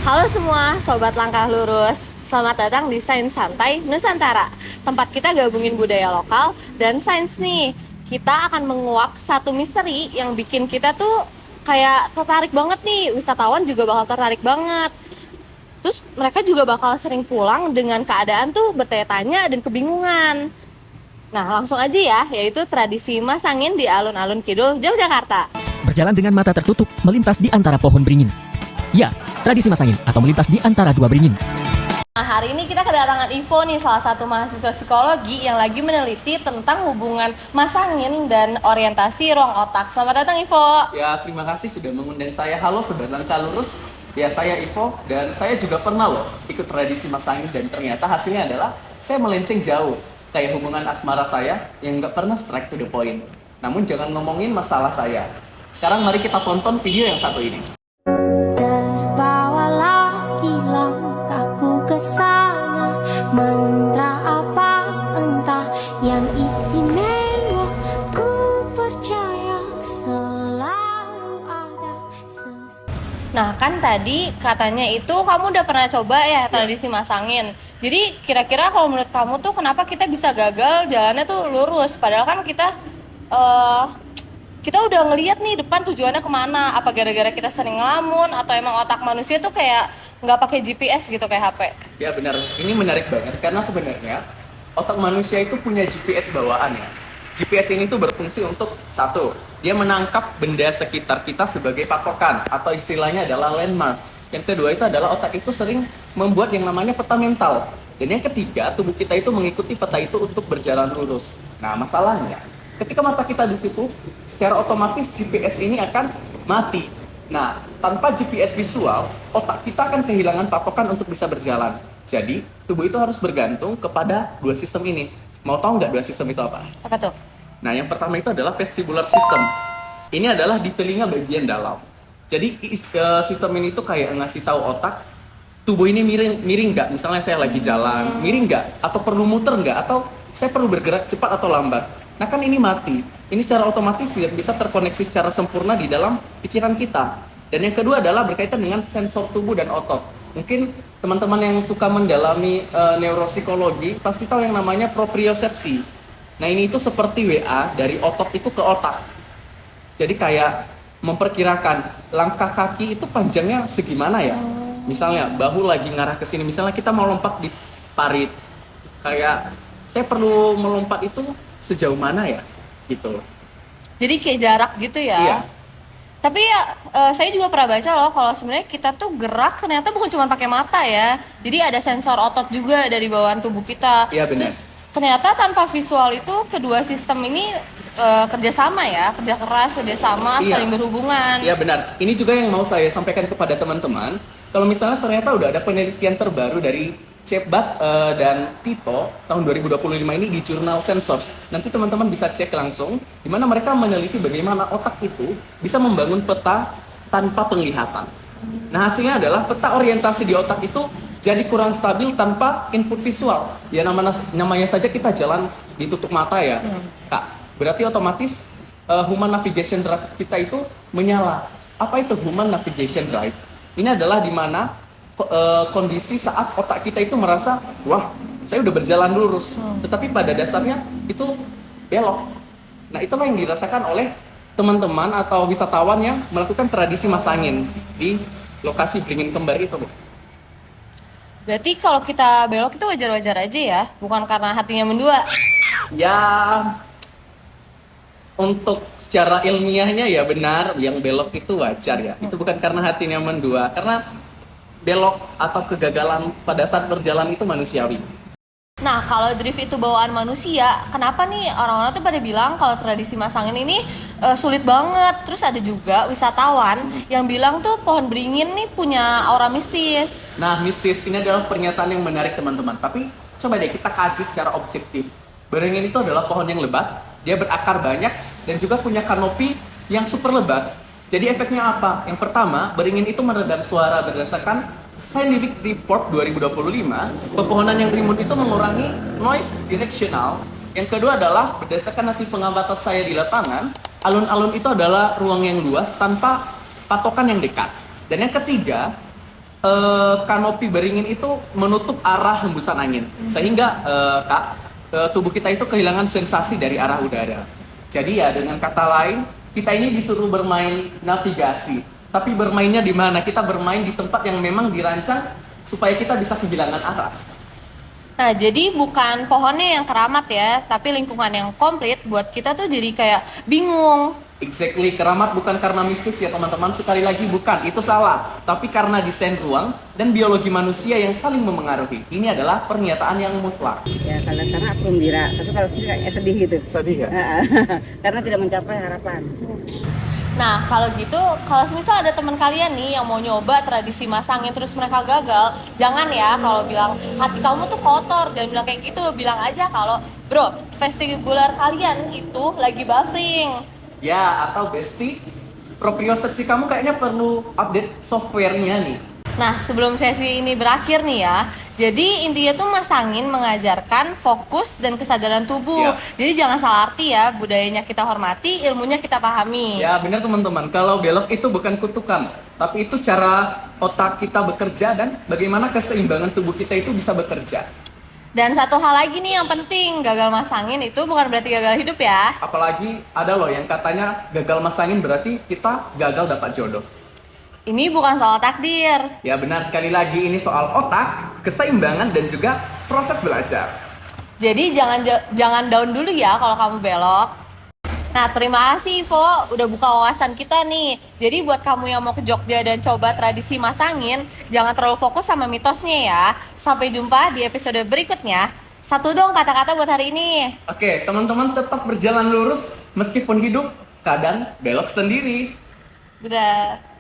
Halo semua, Sobat Langkah Lurus. Selamat datang di Sains Santai Nusantara. Tempat kita gabungin budaya lokal dan sains nih. Kita akan menguak satu misteri yang bikin kita tuh kayak tertarik banget nih. Wisatawan juga bakal tertarik banget. Terus mereka juga bakal sering pulang dengan keadaan tuh bertanya-tanya dan kebingungan. Nah, langsung aja ya, yaitu tradisi masangin di alun-alun kidul Yogyakarta. Berjalan dengan mata tertutup, melintas di antara pohon beringin. Ya, tradisi masangin atau melintas di antara dua beringin. Nah, hari ini kita kedatangan Ivo nih, salah satu mahasiswa psikologi yang lagi meneliti tentang hubungan masangin dan orientasi ruang otak. Selamat datang Ivo. Ya, terima kasih sudah mengundang saya. Halo Sobat Langkah Lurus. Ya, saya Ivo dan saya juga pernah loh ikut tradisi masangin dan ternyata hasilnya adalah saya melenceng jauh. Kayak hubungan asmara saya yang nggak pernah straight to the point. Namun jangan ngomongin masalah saya. Sekarang mari kita tonton video yang satu ini. Terbawa lagi langkahku ke sana. Mantra apa entah yang istimewa. Ku percaya selalu ada Nah, kan tadi katanya itu kamu udah pernah coba ya tradisi masangin. Jadi kira-kira kalau menurut kamu tuh kenapa kita bisa gagal jalannya tuh lurus? Padahal kan kita udah ngeliat nih depan tujuannya kemana. Apa gara-gara kita sering ngelamun atau emang otak manusia tuh kayak nggak pakai GPS gitu kayak HP? Ya benar, ini menarik banget karena sebenarnya otak manusia itu punya GPS bawaan ya. GPS ini tuh berfungsi untuk satu, dia menangkap benda sekitar kita sebagai patokan atau istilahnya adalah landmark. Yang kedua itu adalah otak itu sering membuat yang namanya peta mental. Dan yang ketiga, tubuh kita itu mengikuti peta itu untuk berjalan lurus. Nah, masalahnya, ketika mata kita ditutup, secara otomatis GPS ini akan mati. Nah, tanpa GPS visual, otak kita akan kehilangan patokan untuk bisa berjalan. Jadi, tubuh itu harus bergantung kepada dua sistem ini. Mau tahu nggak dua sistem itu apa? Apa tuh? Nah, yang pertama itu adalah vestibular system. Ini adalah di telinga bagian dalam. Jadi sistem ini tuh kayak ngasih tahu otak, tubuh ini miring nggak? Misalnya saya lagi jalan, miring nggak? Atau perlu muter nggak? Atau saya perlu bergerak cepat atau lambat? Nah kan ini mati. Ini secara otomatis tidak bisa terkoneksi secara sempurna di dalam pikiran kita. Dan yang kedua adalah berkaitan dengan sensor tubuh dan otot. Mungkin teman-teman yang suka mendalami neuropsikologi pasti tahu yang namanya propriosepsi. Nah ini itu seperti WA dari otot itu ke otak. Jadi kayak memperkirakan langkah kaki itu panjangnya segimana ya. Misalnya bahu lagi ngarah ke sini, misalnya kita mau lompat di parit. Kayak saya perlu melompat itu sejauh mana ya? Gitu. Jadi kayak jarak gitu ya? Iya. Tapi ya saya juga pernah baca loh kalau sebenarnya kita tuh gerak ternyata bukan cuma pakai mata ya. Jadi ada sensor otot juga dari bawaan tubuh kita. Iya, benar. Terus, ternyata tanpa visual itu kedua sistem ini kerjasama ya, kerja keras, kerja sama, Iya. saling berhubungan. Iya benar. Ini juga yang mau saya sampaikan kepada teman-teman. Kalau misalnya ternyata udah ada penelitian terbaru dari Cebat dan Tito tahun 2025 ini di jurnal Sensors. Nanti teman-teman bisa cek langsung di mana mereka meneliti bagaimana otak itu bisa membangun peta tanpa penglihatan. Nah, hasilnya adalah peta orientasi di otak itu jadi kurang stabil tanpa input visual. Ya namanya saja kita jalan ditutup mata ya, Kak. Berarti otomatis human navigation drive kita itu menyala. Apa itu human navigation drive? Ini adalah di mana kondisi saat otak kita itu merasa, wah, saya udah berjalan lurus. Tetapi pada dasarnya itu belok. Nah, itulah yang dirasakan oleh teman-teman atau wisatawan yang melakukan tradisi masangin di lokasi beringin kembar itu. Berarti kalau kita belok itu wajar-wajar aja ya, bukan karena hatinya mendua. Ya, untuk secara ilmiahnya ya benar, yang belok itu wajar ya. Itu bukan karena hatinya mendua, karena belok atau kegagalan pada saat berjalan itu manusiawi. Nah, kalau drift itu bawaan manusia, kenapa nih orang-orang tuh pada bilang kalau tradisi masangin ini sulit banget. Terus ada juga wisatawan yang bilang tuh pohon beringin nih punya aura mistis. Nah, mistis ini adalah pernyataan yang menarik teman-teman. Tapi coba deh kita kaji secara objektif. Beringin itu adalah pohon yang lebat, dia berakar banyak dan juga punya kanopi yang super lebat. Jadi efeknya apa? Yang pertama, beringin itu meredam suara berdasarkan Scientific Report 2025. Pepohonan yang rimbun itu mengurangi noise directional. Yang kedua adalah berdasarkan hasil pengamatan saya di lapangan, alun-alun itu adalah ruang yang luas tanpa patokan yang dekat. Dan yang ketiga, kanopi beringin itu menutup arah hembusan angin, sehingga Kak, tubuh kita itu kehilangan sensasi dari arah udara. Jadi ya dengan kata lain, kita ini disuruh bermain navigasi. Tapi bermainnya di mana? Kita bermain di tempat yang memang dirancang supaya kita bisa kehilangan arah. Nah, jadi bukan pohonnya yang keramat ya, tapi lingkungan yang komplit buat kita tuh jadi kayak bingung. Exactly, keramat bukan karena mistis ya teman-teman. Sekali lagi bukan, itu salah. Tapi karena desain ruang dan biologi manusia yang saling memengaruhi. Ini adalah pernyataan yang mutlak. Ya kalau sana aku gembira, tapi kalau sini kayak sedih gitu. Sedih ya? Karena tidak mencapai harapan. Nah, kalau gitu, kalau misal ada teman kalian nih yang mau nyoba tradisi masangin terus mereka gagal, jangan ya kalau bilang hati kamu tuh kotor, jangan bilang kayak gitu. Bilang aja kalau, bro, vestibular kalian itu lagi buffering. Ya, atau Besti, propriocepsi kamu kayaknya perlu update softwarenya nih. Nah, sebelum sesi ini berakhir nih ya, jadi intinya tuh masangin mengajarkan fokus dan kesadaran tubuh. Ya. Jadi jangan salah arti ya, budayanya kita hormati, ilmunya kita pahami. Ya, benar teman-teman. Kalau belok itu bukan kutukan, tapi itu cara otak kita bekerja dan bagaimana keseimbangan tubuh kita itu bisa bekerja. Dan satu hal lagi nih yang penting, gagal masangin itu bukan berarti gagal hidup ya. Apalagi ada loh yang katanya gagal masangin berarti kita gagal dapat jodoh. Ini bukan soal takdir. Ya benar, sekali lagi ini soal otak, keseimbangan dan juga proses belajar. Jadi jangan down dulu ya kalau kamu belok. Nah, terima kasih Ivo udah buka wawasan kita nih. Jadi buat kamu yang mau ke Jogja dan coba tradisi masangin, jangan terlalu fokus sama mitosnya ya. Sampai jumpa di episode berikutnya. Satu dong kata-kata buat hari ini. Oke, teman-teman tetap berjalan lurus meskipun hidup kadang belok sendiri. Dadah.